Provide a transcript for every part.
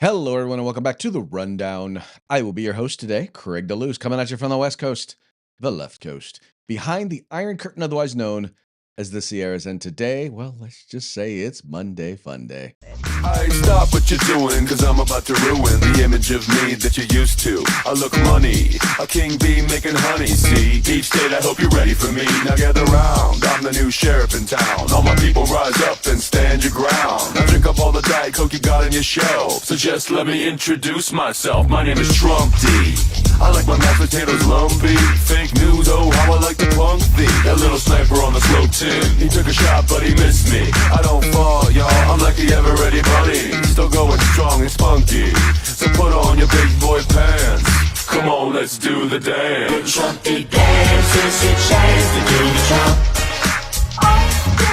Hello, everyone, and welcome back to the Rundown. I will be your host today, Craig DeLuz, coming at you from the West Coast, the left coast, behind the Iron Curtain, otherwise known as the Sierras. And today, well, let's just say it's Monday Fun Day. I stop what you're doing, cause I'm about to ruin the image of me that you're used to. I look money, a king bee making honey, see? Each state, I hope you're ready for me. Now gather round, I'm the new sheriff in town. All my people rise up and stand your ground. Now drink up all the Diet Coke you got on your shelf. So just let me introduce myself. My name is Trump D. I like my mashed potatoes lumpy. Fake news, oh how I like to punk thee. That little sniper on the slope tin, he took a shot but he missed me. I don't fall, y'all, I'm like the ever ready bunny. Still going strong and spunky. So put on your big boy pants. Come on, let's do the dance. The Trumpy dance is your chance to do the Trump.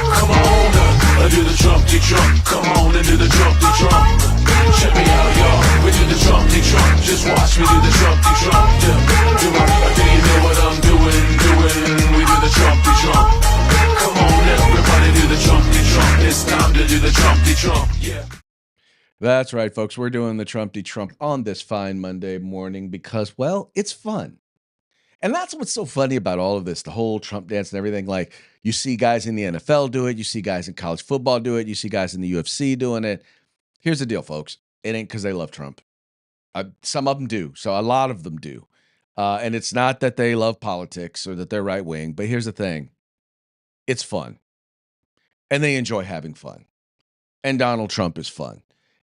Come on, do the Trumpty Trump. Come on and do the Trumpty Trump. Check me out, y'all. We do the Trumpty Trump. Just watch me do the Trumpty Trump. Do you know what I'm doing? We do the Trumpty Trump. Come on, everybody do the Trumpty Trump. It's time to do the Trumpty Trump. Yeah. That's right, folks. We're doing the Trumpty Trump on this fine Monday morning because, well, it's fun. And that's what's so funny about all of this, the whole Trump dance and everything. Like, you see guys in the NFL do it. You see guys in college football do it. You see guys in the UFC doing it. Here's the deal, folks. It ain't because they love Trump. Some of them do. So a lot of them do. And it's not that they love politics or that they're right wing. But here's the thing. It's fun. And they enjoy having fun. And Donald Trump is fun.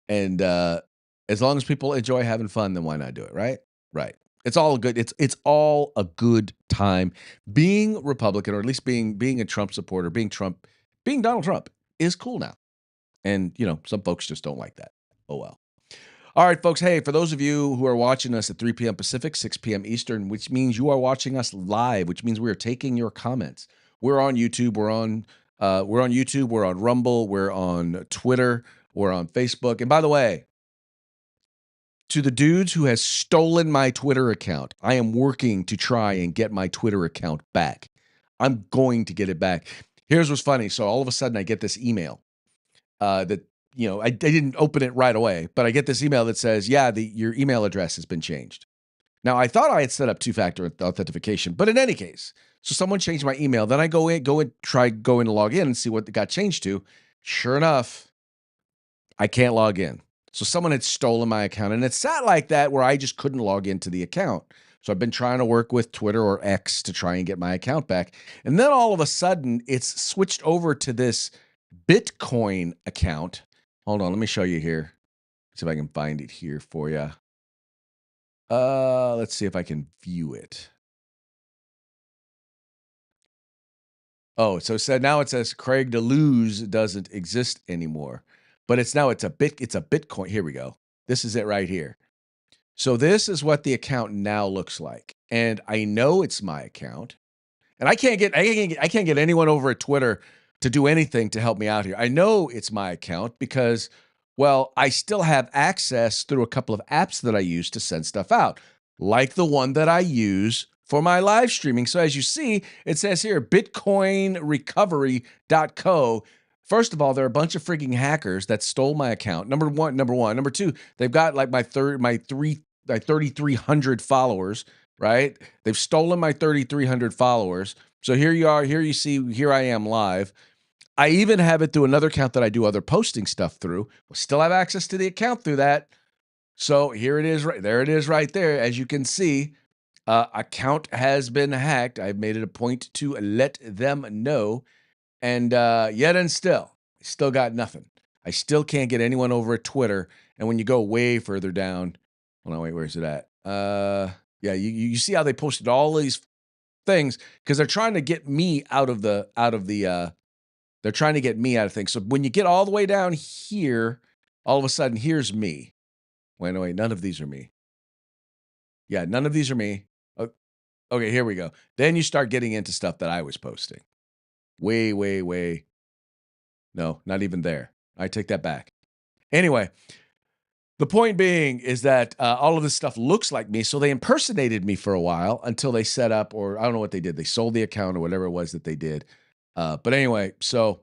And as long as people enjoy having fun, then why not do it, right? Right. It's all good. It's all a good time. Being Republican, or at least being a Trump supporter, being Donald Trump is cool now. And, you know, some folks just don't like that. Oh, well. All right, folks. Hey, for those of you who are watching us at 3 p.m. Pacific, 6 p.m. Eastern, which means you are watching us live, which means we are taking your comments. We're on YouTube. We're on YouTube. We're on Rumble. We're on Twitter. We're on Facebook. And by the way, to the dudes who has stolen my Twitter account, I am working to try and get my Twitter account back. I'm going to get it back. Here's what's funny. So all of a sudden I get this email that, you know, I didn't open it right away, but I get this email that says, yeah, your email address has been changed. Now, I thought I had set up two-factor authentication, but in any case, so someone changed my email. Then I go in to log in and see what it got changed to. Sure enough, I can't log in. So someone had stolen my account, and it sat like that where I just couldn't log into the account. So I've been trying to work with Twitter or X to try and get my account back. And then all of a sudden, it's switched over to this Bitcoin account. Hold on, let me show you here. See if I can find it here for you. Let's see if I can view it. Oh, so now it says Craig DeLuz doesn't exist anymore. But it's a Bitcoin. Here we go. This is it right here. So this is what the account now looks like. And I know it's my account. And I can't get anyone over at Twitter to do anything to help me out here. I know it's my account because, well, I still have access through a couple of apps that I use to send stuff out, like the one that I use for my live streaming. So as you see, it says here, bitcoinrecovery.co. First of all, there are a bunch of freaking hackers that stole my account. Number one. Number two, they've got like my 3,300 followers, right? They've stolen my 3,300 followers. So here you are. Here you see, here I am live. I even have it through another account that I do other posting stuff through. We'll still have access to the account through that. So here it is. There it is right there. As you can see, account has been hacked. I've made it a point to let them know. And yet and still got nothing. I still can't get anyone over at Twitter. And when you go way further down, hold on, wait, where's it at? Yeah, you see how they posted all these things because they're trying to get me out of they're trying to get me out of things. So when you get all the way down here, all of a sudden, here's me. Wait, none of these are me. Yeah, none of these are me. Okay, here we go. Then you start getting into stuff that I was posting. Way. No, not even there. I take that back. Anyway, the point being is that all of this stuff looks like me. So they impersonated me for a while until they set up, or I don't know what they did. They sold the account or whatever it was that they did. But anyway, so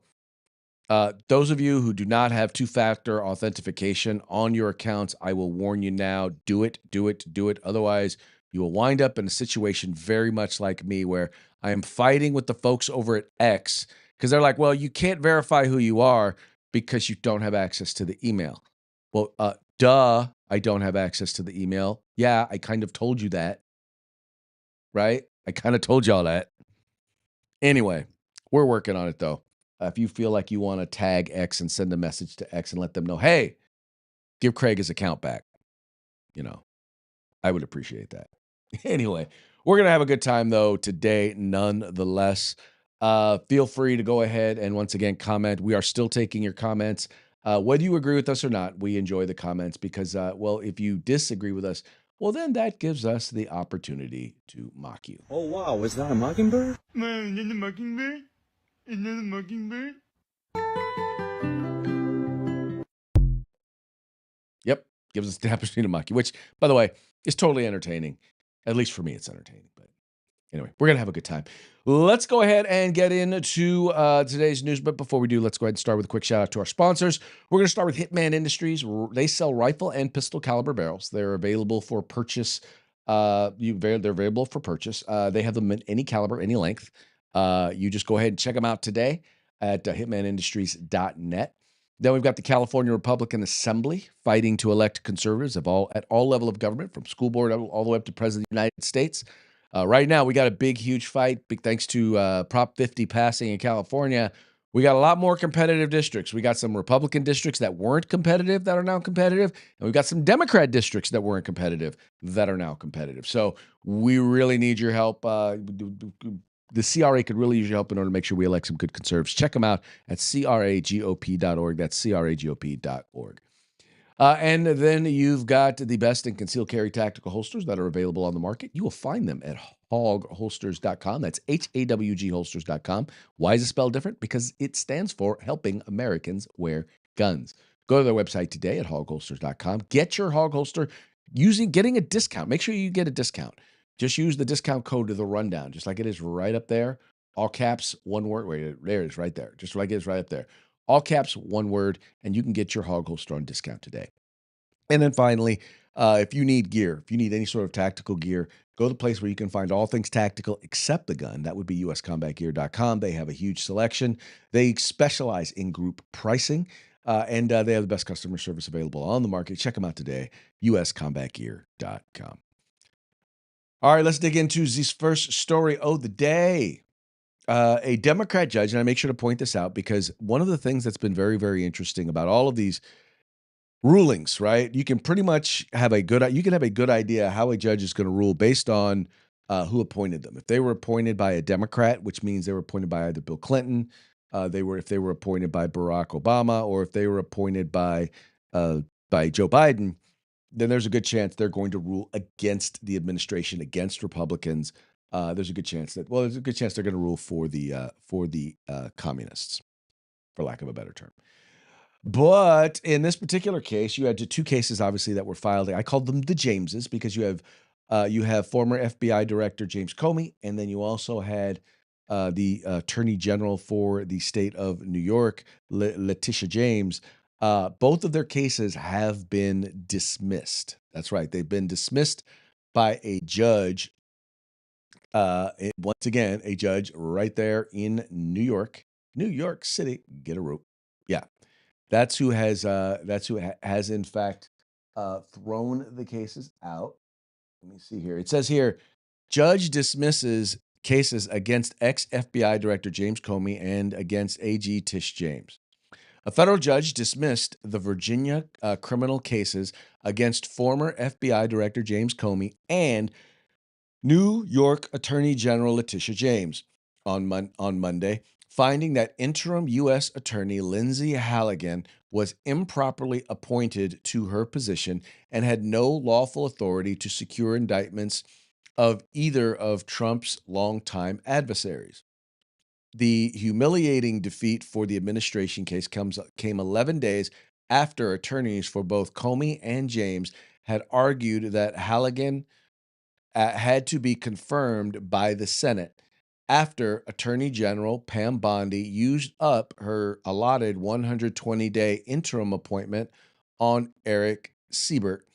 Those of you who do not have two-factor authentication on your accounts, I will warn you now, do it, do it, do it. Otherwise, you will wind up in a situation very much like me where I am fighting with the folks over at X because they're like, well, you can't verify who you are because you don't have access to the email. Well, duh, I don't have access to the email. Yeah, I kind of told you that, right? I kind of told y'all that. Anyway, we're working on it though. If you feel like you want to tag X and send a message to X and let them know, hey, give Craig his account back, you know, I would appreciate that. Anyway, we're going to have a good time though today, nonetheless. Feel free to go ahead and once again comment. We are still taking your comments. Whether you agree with us or not, we enjoy the comments because, well, if you disagree with us, well, then that gives us the opportunity to mock you. Oh, wow. Was that a mockingbird? Man, is that a mockingbird? Is that a mockingbird? Yep, gives us the opportunity to mock you, which, by the way, is totally entertaining. At least for me, it's entertaining. But anyway, we're going to have a good time. Let's go ahead and get into today's news. But before we do, let's go ahead and start with a quick shout out to our sponsors. We're going to start with Hitman Industries. They sell rifle and pistol caliber barrels. They're available for purchase. They're available for purchase. They have them in any caliber, any length. You just go ahead and check them out today at hitmanindustries.net. Then we've got the California Republican Assembly fighting to elect conservatives at all level of government, from school board all the way up to President of the United States. Right now, we got a big, huge fight. Big thanks to Prop 50 passing in California. We got a lot more competitive districts. We got some Republican districts that weren't competitive that are now competitive. And we've got some Democrat districts that weren't competitive that are now competitive. So we really need your help. The CRA could really use your help in order to make sure we elect some good conservatives. Check them out at cragop.org. That's cragop.org. And then you've got the best in concealed carry tactical holsters that are available on the market. You will find them at hogholsters.com. That's HAWG holsters.com. Why is it spelled different? Because it stands for Helping Americans Wear Guns. Go to their website today at hogholsters.com. Get your hog holster getting a discount. Make sure you get a discount. Just use the discount code to the rundown, just like it is right up there. All caps, one word. Wait, there it is right there. Just like it is right up there. All caps, one word, and you can get your hog holster on discount today. And then finally, if you need gear, if you need any sort of tactical gear, go to the place where you can find all things tactical except the gun. That would be uscombatgear.com. They have a huge selection. They specialize in group pricing, and they have the best customer service available on the market. Check them out today, uscombatgear.com. All right, let's dig into this first story of the day. A Democrat judge, and I make sure to point this out because one of the things that's been very, very interesting about all of these rulings, right? You can pretty much have a good idea how a judge is going to rule based on who appointed them. If they were appointed by a Democrat, which means they were appointed by either Bill Clinton, if they were appointed by Barack Obama, or if they were appointed by Joe Biden, then there's a good chance they're going to rule against the administration, against Republicans. There's a good chance they're going to rule for the communists, for lack of a better term. But in this particular case, you had two cases, obviously, that were filed. I called them the Jameses because you have former FBI Director James Comey, and then you also had the Attorney General for the state of New York, Letitia James. Both of their cases have been dismissed. That's right. They've been dismissed by a judge. Once again, a judge right there in New York City. Get a rope. Yeah. That's who has in fact thrown the cases out. Let me see here. It says here, judge dismisses cases against ex-FBI Director James Comey and against AG Tish James. A federal judge dismissed the Virginia criminal cases against former FBI Director James Comey and New York Attorney General Letitia James on Monday, finding that interim U.S. Attorney Lindsay Halligan was improperly appointed to her position and had no lawful authority to secure indictments of either of Trump's longtime adversaries. The humiliating defeat for the administration case came 11 days after attorneys for both Comey and James had argued that Halligan had to be confirmed by the Senate after Attorney General Pam Bondi used up her allotted 120-day interim appointment on Eric Siebert,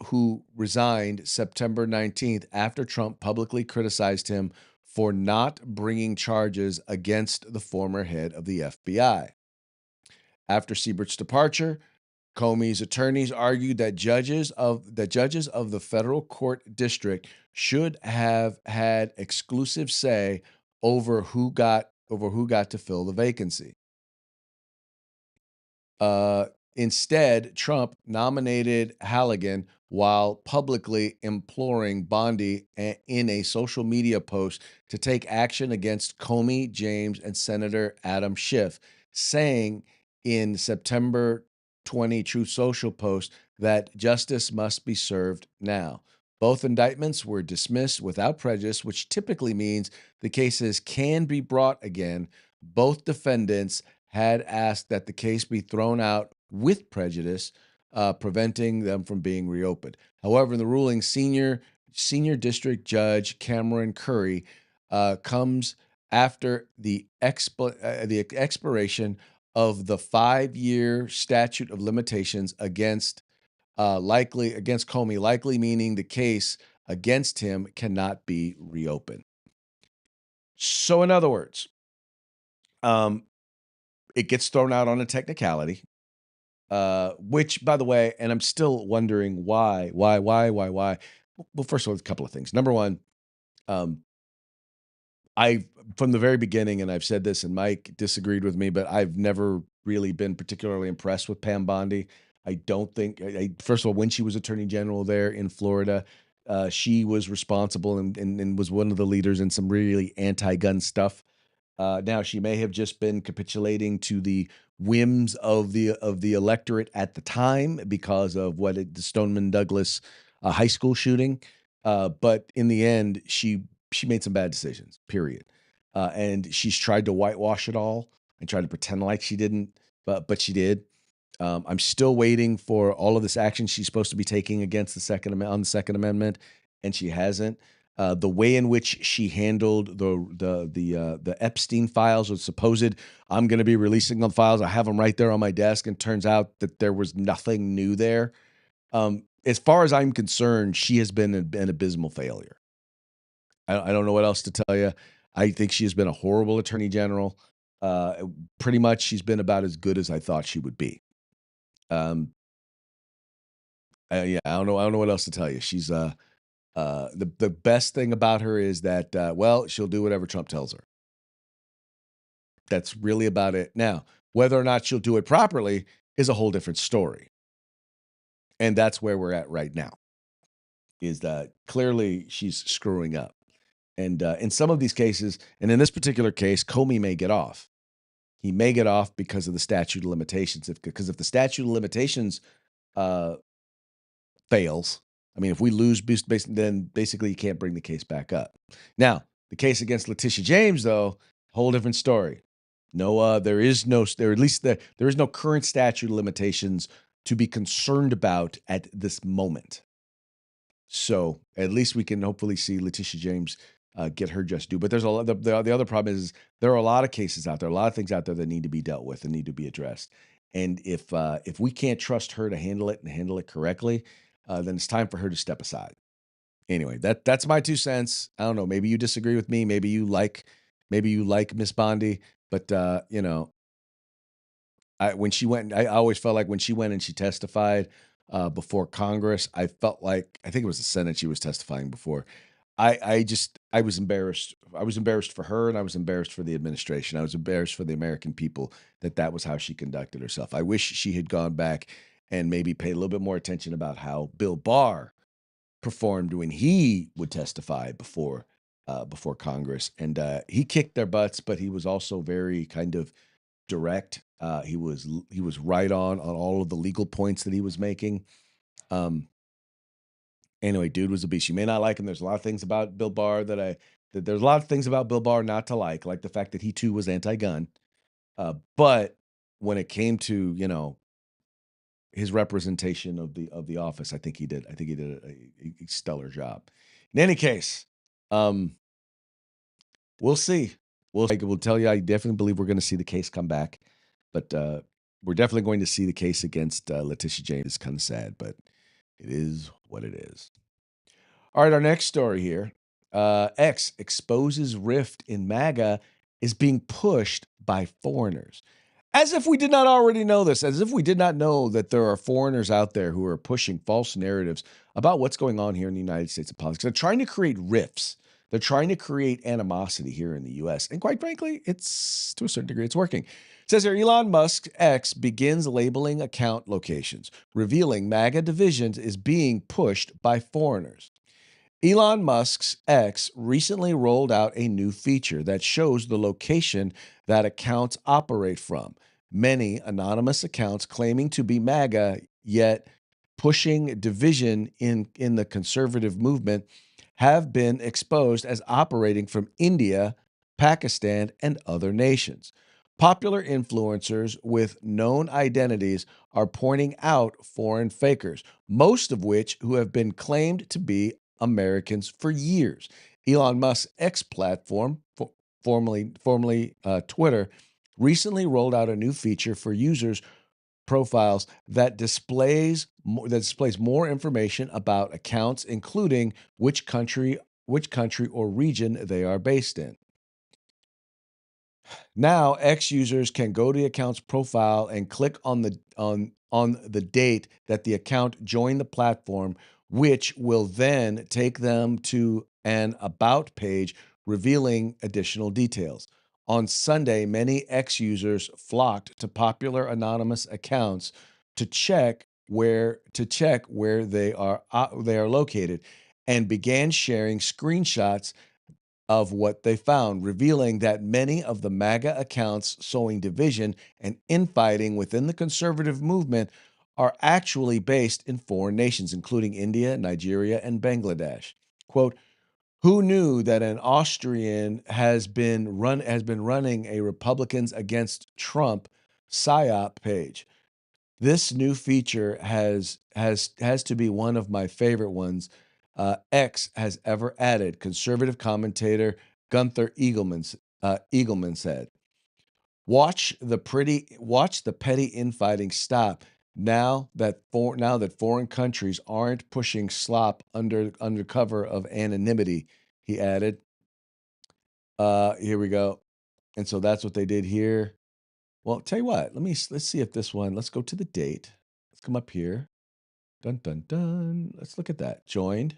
who resigned September 19th after Trump publicly criticized him for not bringing charges against the former head of the FBI. After Siebert's departure, Comey's attorneys argued that judges of the federal court district should have had exclusive say over who got to fill the vacancy. Uh, Instead, Trump nominated Halligan while publicly imploring Bondi in a social media post to take action against Comey, James, and Senator Adam Schiff, saying in September 20 Truth Social post that justice must be served now. Both indictments were dismissed without prejudice, which typically means the cases can be brought again. Both defendants had asked that the case be thrown out with prejudice, preventing them from being reopened. However, in the ruling, senior district judge Cameron Curry comes after the expiration of the 5-year statute of limitations against Comey, likely meaning the case against him cannot be reopened. So, in other words, um, it gets thrown out on a technicality, which, by the way, and I'm still wondering why. Well, first of all, a couple of things. Number one, um, I from the very beginning, and I've said this, and Mike disagreed with me, but I've never really been particularly impressed with Pam Bondi. I don't think, first of all, when she was Attorney General there in Florida, she was responsible and was one of the leaders in some really anti-gun stuff. Now she may have just been capitulating to the whims of the electorate at the time because of the Stoneman Douglas high school shooting. But in the end, she made some bad decisions. Period. And she's tried to whitewash it all and try to pretend like she didn't, but she did. I'm still waiting for all of this action she's supposed to be taking against on the Second Amendment, and she hasn't. The way in which she handled the Epstein files, or supposed, I'm going to be releasing the files. I have them right there on my desk, and turns out that there was nothing new there. As far as I'm concerned, she has been an abysmal failure. I don't know what else to tell you. I think she has been a horrible attorney general. Pretty much, she's been about as good as I thought she would be. Yeah, I don't know what else to tell you. She's the best thing about her is that well, she'll do whatever Trump tells her. That's really about it. Now, whether or not she'll do it properly is a whole different story, and that's where we're at right now. Is that clearly she's screwing up, and in some of these cases, and in this particular case, Comey may get off. He may get off because of the statute of limitations. Because if the statute of limitations uh, fails. I mean, if we lose, then basically you can't bring the case back up. Now, the case against Letitia James, though, whole different story. No, there is no, there at least there is no current statute of limitations to be concerned about at this moment. So at least we can hopefully see Letitia James get her just due. But there's a lot. The other problem is there are a lot of cases out there, a lot of things out there that need to be dealt with and need to be addressed. And if we can't trust her to handle it and handle it correctly, then it's time for her to step aside. Anyway, that's my 2 cents. I don't know. Maybe you disagree with me. Maybe you like Miss Bondi. But when she went, I always felt like when she went and she testified before Congress, I felt like I think it was the Senate she was testifying before. I was embarrassed. I was embarrassed for her, and I was embarrassed for the administration. I was embarrassed for the American people that was how she conducted herself. I wish she had gone back and maybe paid a little bit more attention about how Bill Barr performed when he would testify before Congress, and he kicked their butts, but he was also very kind of direct. He was right on all of the legal points that he was making. Um, Anyway, dude was a beast. You may not like him. There's a lot of things about Bill Barr there's a lot of things about Bill Barr not to like the fact that he too was anti-gun. But when it came to his representation of the office, I think he did a stellar job. In any case, um, We'll see. We'll tell you, I definitely believe we're going to see the case come back, but we're definitely going to see the case against Letitia James. It's kind of sad, but it is what it is. All right, our next story here. X exposes rift in MAGA is being pushed by foreigners. As if we did not already know this, as if we did not know that there are foreigners out there who are pushing false narratives about what's going on here in the United States of politics. They're trying to create rifts. They're trying to create animosity here in the US. And quite frankly, it's to a certain degree, it's working. It says here Elon Musk X begins labeling account locations, revealing MAGA divisions is being pushed by foreigners. Elon Musk's X recently rolled out a new feature that shows the location that accounts operate from. Many anonymous accounts claiming to be MAGA, yet pushing division in the conservative movement, have been exposed as operating from India, Pakistan, and other nations. Popular influencers with known identities are pointing out foreign fakers, most of which who have been claimed to be Americans for years. Elon Musk's X platform, formerly Twitter, recently rolled out a new feature for users' profiles that displays more information about accounts, including which country or region they are based in. Now, X users can go to the account's profile and click on the date that the account joined the platform, which will then take them to an about page revealing additional details. On Sunday, many X users flocked to popular anonymous accounts to check where they are located and began sharing screenshots of what they found, revealing that many of the MAGA accounts sowing division and infighting within the conservative movement are actually based in foreign nations, including India, Nigeria, and Bangladesh. Quote, who knew that an Austrian has been running a Republicans against Trump PSYOP page? This new feature has to be one of my favorite ones X has ever added. Conservative commentator Gunther Eagleman said, Watch the petty infighting stop now that foreign countries aren't pushing slop under cover of anonymity." He added, "Here we go," and so that's what they did here. Well, tell you what, let's see if this one. Let's go to the date. Let's come up here. Dun dun dun. Let's look at that. Joined.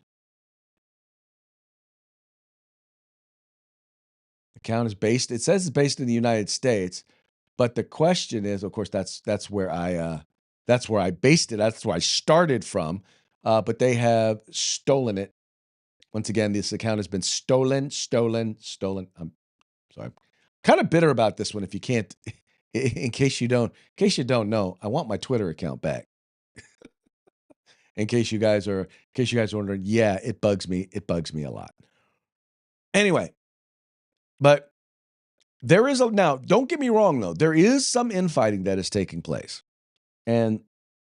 Account is based. It says it's based in the United States, but the question is, of course, that's where I based it. That's where I started from. But they have stolen it. Once again, this account has been stolen. I'm sorry. I'm kind of bitter about this one. If you can't, in case you don't know, I want my Twitter account back. In case you guys are wondering, yeah, it bugs me. It bugs me a lot. Anyway, but now, don't get me wrong though, there is some infighting that is taking place. And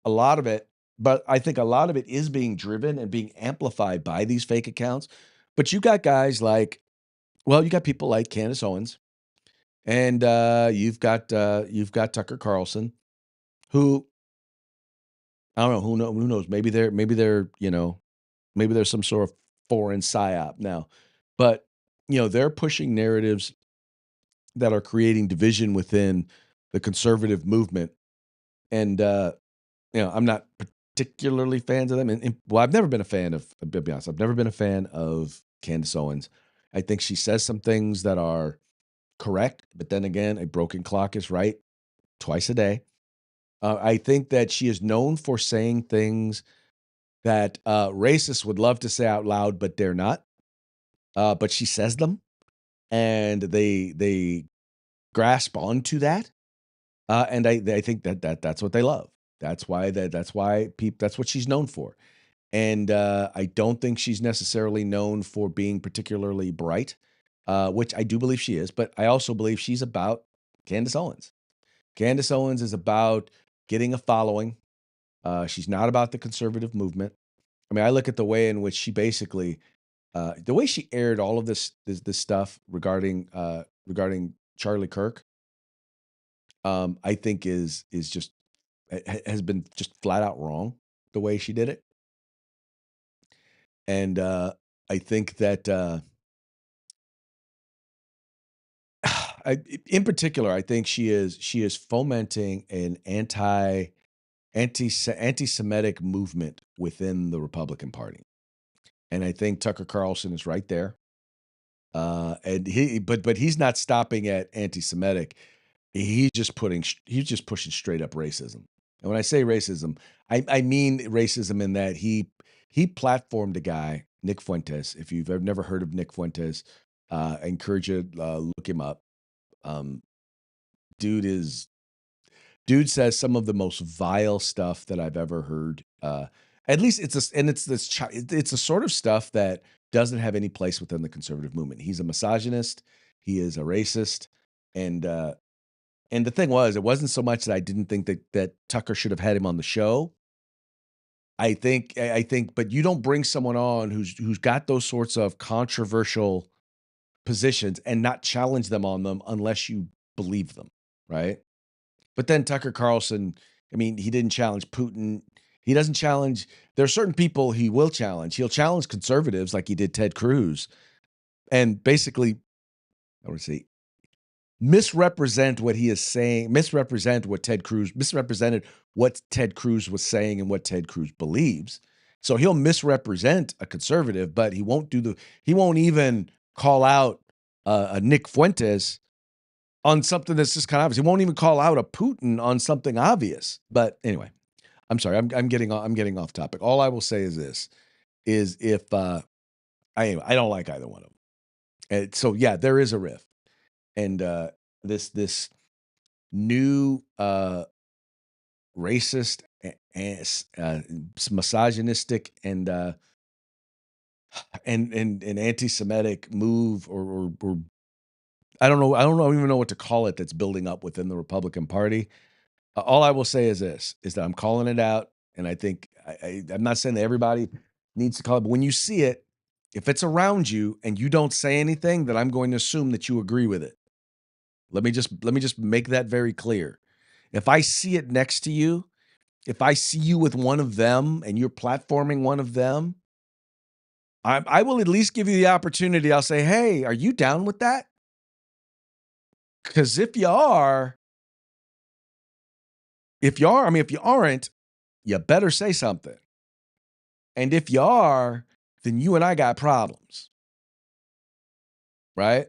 a lot of it, but I think a lot of it is being driven and being amplified by these fake accounts. But you got guys like, you got people like Candace Owens, and you've got Tucker Carlson, who I don't know who knows, maybe they're maybe there's some sort of foreign psyop now, but they're pushing narratives that are creating division within the conservative movement, and I'm not particularly fans of them. And I've never been a fan of. I'll be honest, I've never been a fan of Candace Owens. I think she says some things that are correct, but then again, a broken clock is right twice a day. I think that she is known for saying things that racists would love to say out loud, but they're not. But she says them, and they grasp onto that, and I think that's what they love. That's why that's what she's known for. And I don't think she's necessarily known for being particularly bright, which I do believe she is. But I also believe she's about Candace Owens. Candace Owens is about getting a following. She's not about the conservative movement. I mean, I look at the way in which she basically the way she aired all of this stuff regarding Charlie Kirk, I think is just has been just flat out wrong the way she did it, and I think that in particular, I think she is fomenting an anti-Semitic movement within the Republican Party, and I think Tucker Carlson is right there. And but he's not stopping at anti-Semitic. He's just pushing straight up racism. And when I say racism, I mean racism in that he platformed a guy, Nick Fuentes. If you've ever never heard of Nick Fuentes, I encourage you to look him up. Um, dude is dude says some of the most vile stuff that I've ever heard. At least it's the sort of stuff that doesn't have any place within the conservative movement. He's a misogynist, he is a racist, and the thing was, it wasn't so much that I didn't think that Tucker should have had him on the show. I think, but you don't bring someone on who's got those sorts of controversial positions and not challenge them on them unless you believe them, right? But then Tucker Carlson, I mean, he didn't challenge Putin. He doesn't challenge. There are certain people he will challenge. He'll challenge conservatives like he did Ted Cruz, and basically, I would say, misrepresent what he is saying, misrepresented what Ted Cruz was saying and what Ted Cruz believes. So he'll misrepresent a conservative, but he won't even call out a Nick Fuentes on something that's just kind of obvious. He won't even call out a Putin on something obvious. But anyway, I'm sorry. I'm getting off topic. All I will say is this: is if I don't like either one of them. And so yeah, there is a rift, and this new racist, misogynistic, and anti-Semitic move, or I don't know even know what to call it, that's building up within the Republican Party. All I will say is this: is that I'm calling it out, and I think I'm not saying that everybody needs to call it, but when you see it, if it's around you and you don't say anything, then I'm going to assume that you agree with it. Let me just make that very clear. If I see it next to you, if I see you with one of them and you're platforming one of them, I will at least give you the opportunity. I'll say, hey, are you down with that? Because if you aren't, you better say something. And if you are, then you and I got problems, right?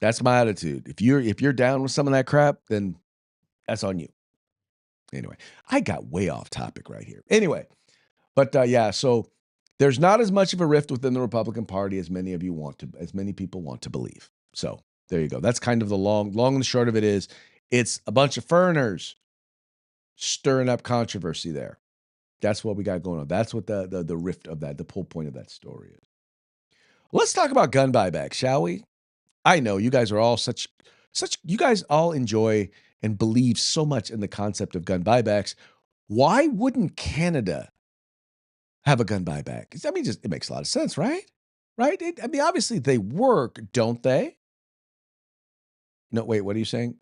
That's my attitude. If you're down with some of that crap, then that's on you. Anyway, I got way off topic right here. Anyway, but yeah, so there's not as much of a rift within the Republican Party as many people want to believe. So there you go. That's kind of the long and the short of it is, it's a bunch of foreigners stirring up controversy there. That's what we got going on. That's what the rift of that, the whole point of that story is. Let's talk about gun buyback, shall we? I know you guys are all you guys all enjoy and believe so much in the concept of gun buybacks. Why wouldn't Canada have a gun buyback? I mean, it makes a lot of sense, right? Right? I mean, obviously they work, don't they? No, wait, what are you saying?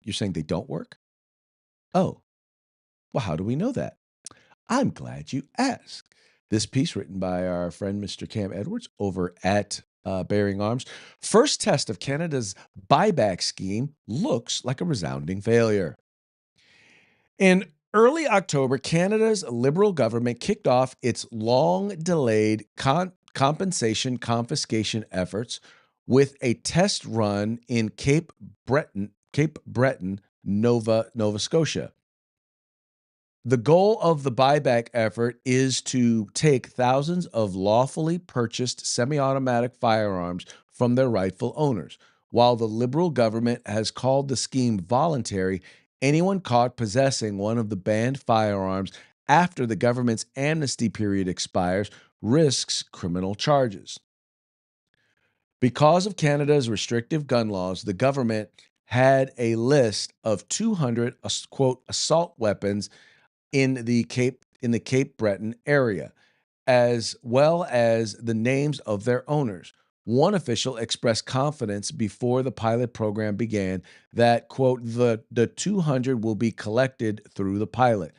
You're saying they don't work? Oh, well, how do we know that? I'm glad you asked. This piece written by our friend Mr. Cam Edwards over at Bearing Arms. First test of Canada's buyback scheme looks like a resounding failure. In early October, Canada's Liberal government kicked off its long-delayed compensation confiscation efforts with a test run in Cape Breton, Nova Scotia. The goal of the buyback effort is to take thousands of lawfully purchased semi-automatic firearms from their rightful owners. While the Liberal government has called the scheme voluntary, anyone caught possessing one of the banned firearms after the government's amnesty period expires risks criminal charges. Because of Canada's restrictive gun laws, the government had a list of 200 quote assault weapons in the Cape Breton area. as well as the names of their owners. One official expressed confidence before the pilot program began that, quote, the 200 will be collected through the pilot.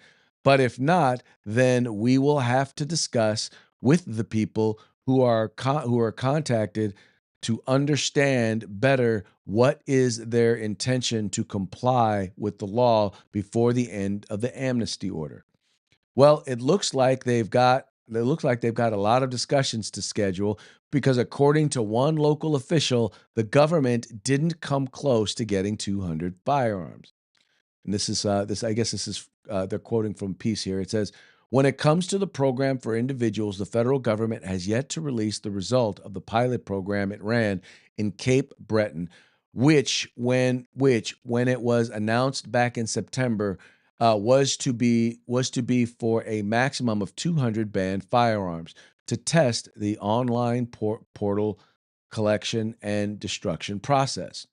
But if not, then we will have to discuss with the people who are contacted to understand better what is their intention to comply with the law before the end of the amnesty order. Well, it looks like they've got a lot of discussions to schedule because according to one local official, the government didn't come close to getting 200 firearms. And this is this I guess this is they're quoting from Peace here. It says, when it comes to the program for individuals, the federal government has yet to release the result of the pilot program it ran in Cape Breton, which when it was announced back in September, was to be for a maximum of 200 banned firearms to test the online portal collection and destruction process.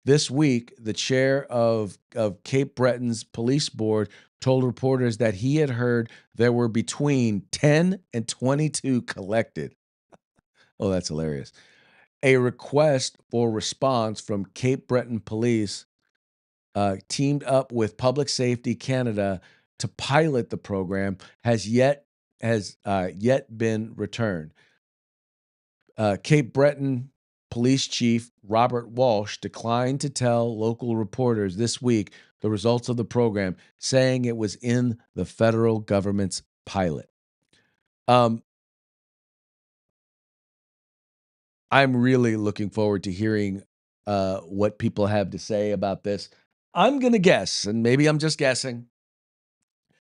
This week, the chair of Cape Breton's police board told reporters that he had heard there were between 10 and 22 collected. Oh, that's hilarious. A request for response from Cape Breton police teamed up with Public Safety Canada to pilot the program has yet been returned. Cape Breton Police Chief Robert Walsh declined to tell local reporters this week the results of the program, saying it was in the federal government's pilot. Um, I'm really looking forward to hearing what people have to say about this. I'm going to guess, and maybe I'm just guessing.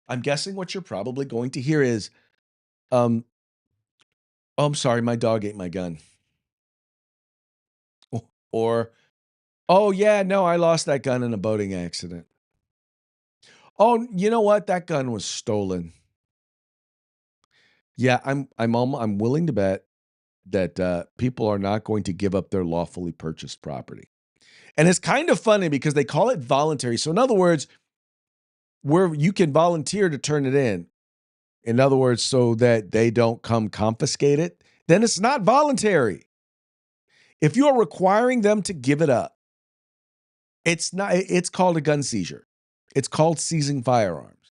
I'm guessing what you're probably going to hear is, um, "Oh, I'm sorry, my dog ate my gun," or "Oh yeah, no, I lost that gun in a boating accident." "Oh, you know what? That gun was stolen." Yeah, I'm willing to bet that people are not going to give up their lawfully purchased property. And it's kind of funny because they call it voluntary. So in other words, where you can volunteer to turn it in. In other words, so that they don't come confiscate it, then it's not voluntary. If you're requiring them to give it up, it's called a gun seizure. It's called seizing firearms.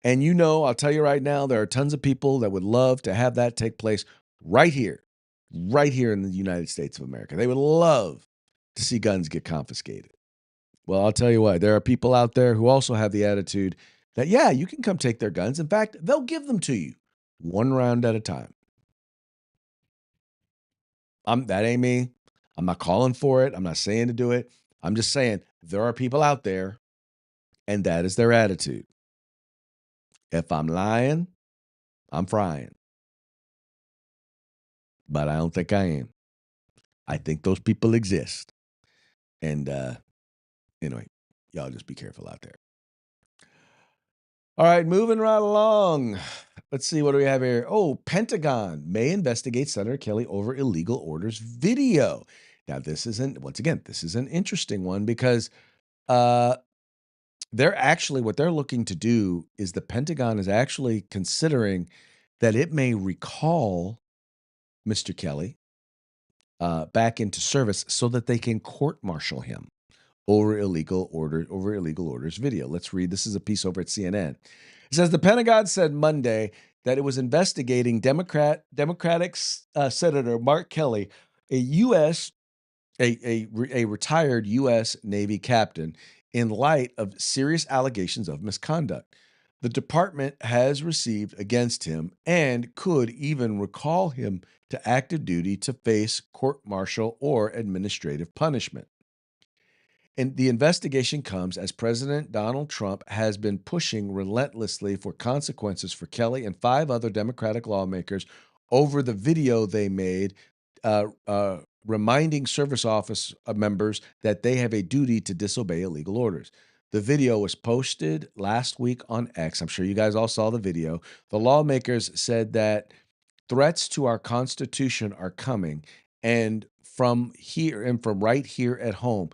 And I'll tell you right now, there are tons of people that would love to have that take place right here in the United States of America. They would love to see guns get confiscated. Well, I'll tell you what, there are people out there who also have the attitude that, yeah, you can come take their guns. In fact, they'll give them to you one round at a time. That ain't me. I'm not calling for it. I'm not saying to do it. I'm just saying there are people out there, and that is their attitude. If I'm lying, I'm frying, but I don't think I am. I think those people exist. And anyway, y'all just be careful out there. All right, moving right along. Let's see, what do we have here? Oh, Pentagon may investigate Senator Kelly over illegal orders video. Now, this is an interesting one because uh, what they're looking to do is the Pentagon is actually considering that it may recall Mr. Kelly back into service so that they can court martial him over illegal orders video. Let's read. This is a piece over at CNN. It says the Pentagon said Monday that it was investigating Democratic Senator Mark Kelly, a U.S. A retired U.S. Navy captain, in light of serious allegations of misconduct. The department has received against him and could even recall him to active duty to face court martial or administrative punishment. And the investigation comes as President Donald Trump has been pushing relentlessly for consequences for Kelly and five other Democratic lawmakers over the video they made, reminding service office members that they have a duty to disobey illegal orders. The video was posted last week on X. I'm sure you guys all saw the video. The lawmakers said that threats to our Constitution are coming, and from right here at home,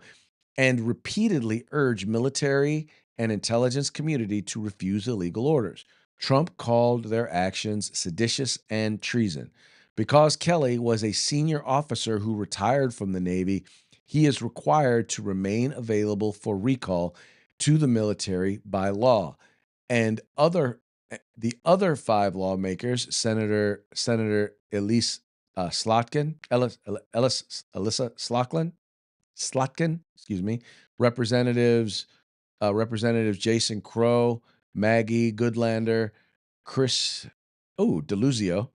and repeatedly urged military and intelligence community to refuse illegal orders. Trump called their actions seditious and treason. Because Kelly was a senior officer who retired from the Navy, he is required to remain available for recall to the military by law. And the other five lawmakers, Senator Elise Alyssa Slotkin, excuse me, Representatives Representatives Jason Crow, Maggie Goodlander, Chris, Deluzio.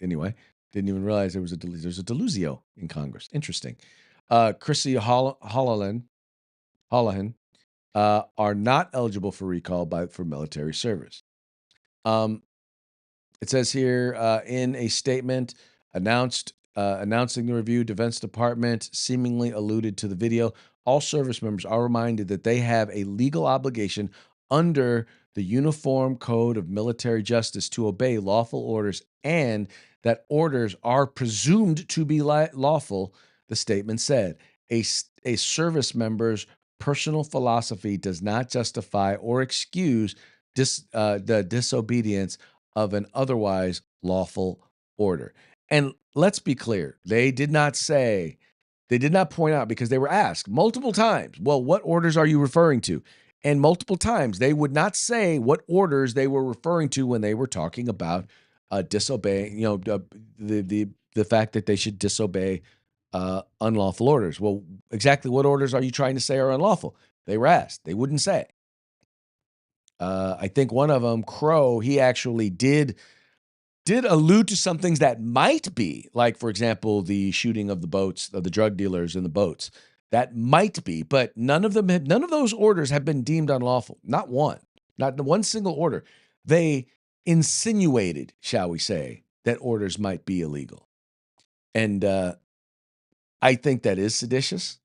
Anyway, didn't even realize there's a Deluzio in Congress. Interesting. Chrissy Hollahan are not eligible for recall for military service. It says here in a statement announcing the review, Defense Department seemingly alluded to the video. All service members are reminded that they have a legal obligation under the Uniform Code of Military Justice to obey lawful orders and that orders are presumed to be lawful, the statement said. A service member's personal philosophy does not justify or excuse the disobedience of an otherwise lawful order. And let's be clear, they did not point out, because they were asked multiple times, well, what orders are you referring to? And multiple times they would not say what orders they were referring to when they were talking about disobeying, the fact that they should disobey unlawful orders. Well, exactly what orders are you trying to say are unlawful? They were asked. They wouldn't say. I think one of them, Crow, he actually did allude to some things that might be, like, for example, the shooting of the drug dealers in the boats. That might be, but none of those orders have been deemed unlawful. Not one single order. They insinuated, shall we say, that orders might be illegal. And I think that is seditious.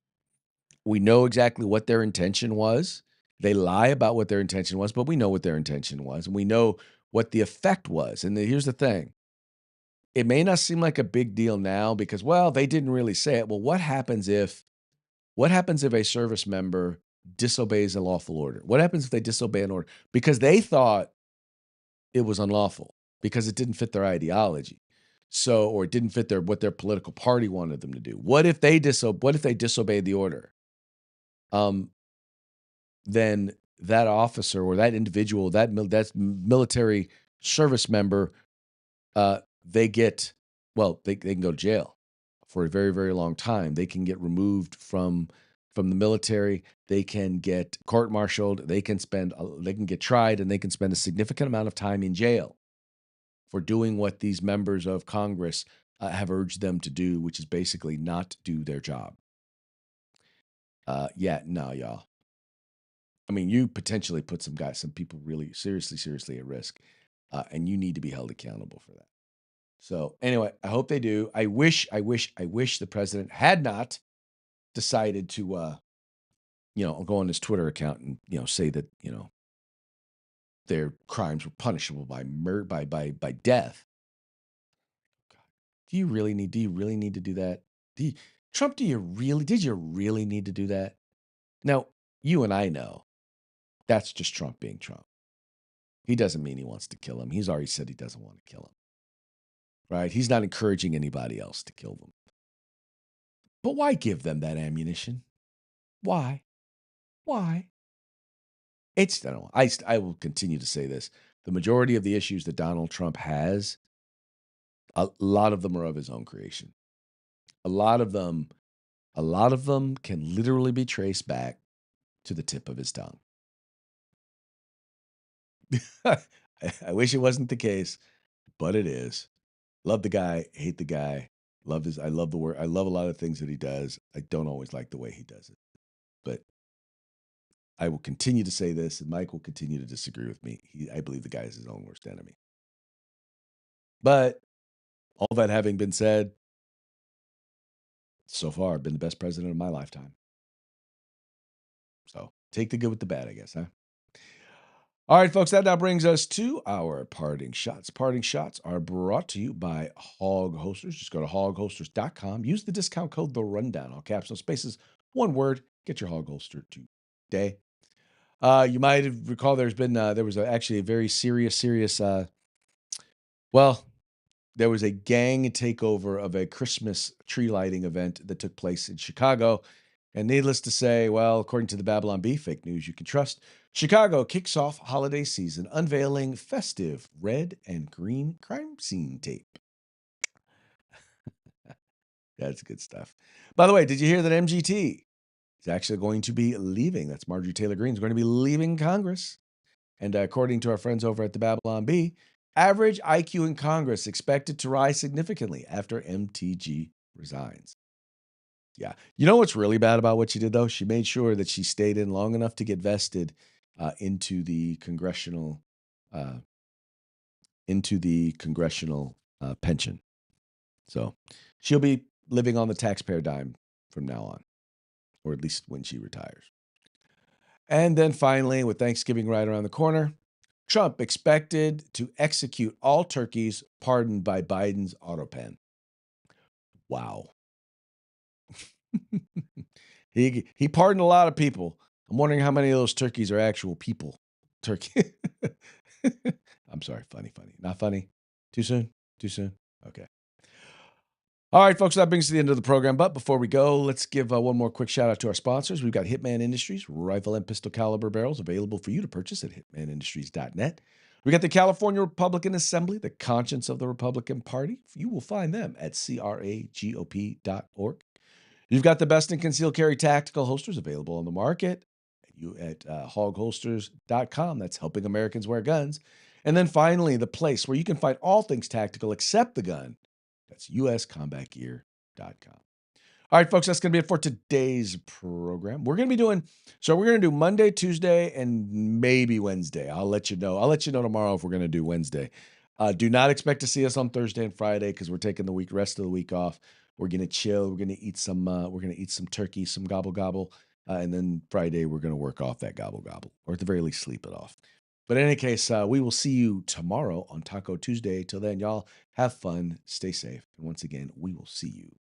We know exactly what their intention was. They lie about what their intention was, but we know what their intention was, and we know what the effect was. And here's the thing. It may not seem like a big deal now because, well, they didn't really say it. Well, what happens if a service member disobeys a lawful order? What happens if they disobey an order because they thought it was unlawful, because it didn't fit their ideology? So, or it didn't fit what their political party wanted them to do. What if they disobeyed the order? Then that officer or that individual, that military service member, they can go to jail for a very, very long time. They can get removed from the military. They can get court-martialed. They can get tried, and they can spend a significant amount of time in jail for doing what these members of Congress have urged them to do, which is basically not do their job. No, y'all. I mean, you potentially put some people really seriously at risk, and you need to be held accountable for that. So anyway, I hope they do. I wish the president had not decided to, go on his Twitter account and, say that, their crimes were punishable by death. God, do you really need to do that? Trump, did you really need to do that? Now, you and I know that's just Trump being Trump. He doesn't mean he wants to kill him. He's already said he doesn't want to kill him. Right? He's not encouraging anybody else to kill them. But why give them that ammunition? Why? I will continue to say this. The majority of the issues that Donald Trump has, a lot of them are of his own creation. A lot of them can literally be traced back to the tip of his tongue. I wish it wasn't the case, but it is. Love the guy, hate the guy. I love the work. I love a lot of things that he does. I don't always like the way he does it. But I will continue to say this, and Mike will continue to disagree with me. I believe the guy is his own worst enemy. But all that having been said, so far, been the best president of my lifetime. So take the good with the bad, I guess, huh? All right, folks, that now brings us to our parting shots. Parting shots are brought to you by Hog Holsters. Just go to hogholsters.com. Use the discount code The Rundown, all caps, no spaces, one word. Get your Hog Holster today. You might have recall there's been there was actually a very serious well, there was a gang takeover of a Christmas tree lighting event that took place in Chicago. And needless to say, well, according to the Babylon Bee, fake news you can trust, Chicago kicks off holiday season unveiling festive red and green crime scene tape. That's good stuff. By the way, did you hear that MGT is actually going to be leaving? That's Marjorie Taylor Greene is going to be leaving Congress. And according to our friends over at the Babylon Bee, average IQ in Congress expected to rise significantly after MTG resigns. Yeah. You know what's really bad about what she did, though? She made sure that she stayed in long enough to get vested into the uh, congressional pension. So she'll be living on the taxpayer dime from now on, or at least when she retires. And then finally, with Thanksgiving right around the corner, Trump expected to execute all turkeys pardoned by Biden's auto pen. Wow. He pardoned a lot of people. I'm wondering how many of those turkeys are actual people. Turkey. I'm sorry. Funny. Not funny. Too soon? Too soon? Okay. All right, folks, that brings us to the end of the program. But before we go, let's give one more quick shout out to our sponsors. We've got Hitman Industries, rifle and pistol caliber barrels available for you to purchase at hitmanindustries.net. We got the California Republican Assembly, the conscience of the Republican Party. You will find them at cragop.org. You've got the best in concealed carry tactical holsters available on the market. You at hogholsters.com. That's helping Americans wear guns. And then finally, the place where you can find all things tactical except the gun. That's uscombatgear.com. All right, folks, that's going to be it for today's program. We're going to do Monday, Tuesday, and maybe Wednesday. I'll let you know. I'll let you know tomorrow if we're going to do Wednesday. Do not expect to see us on Thursday and Friday because we're taking the rest of the week off. We're going to chill. We're going to eat some turkey, some gobble gobble. And then Friday, we're going to work off that gobble gobble, or at the very least, sleep it off. But in any case, we will see you tomorrow on Taco Tuesday. Till then, y'all have fun, stay safe. And once again, we will see you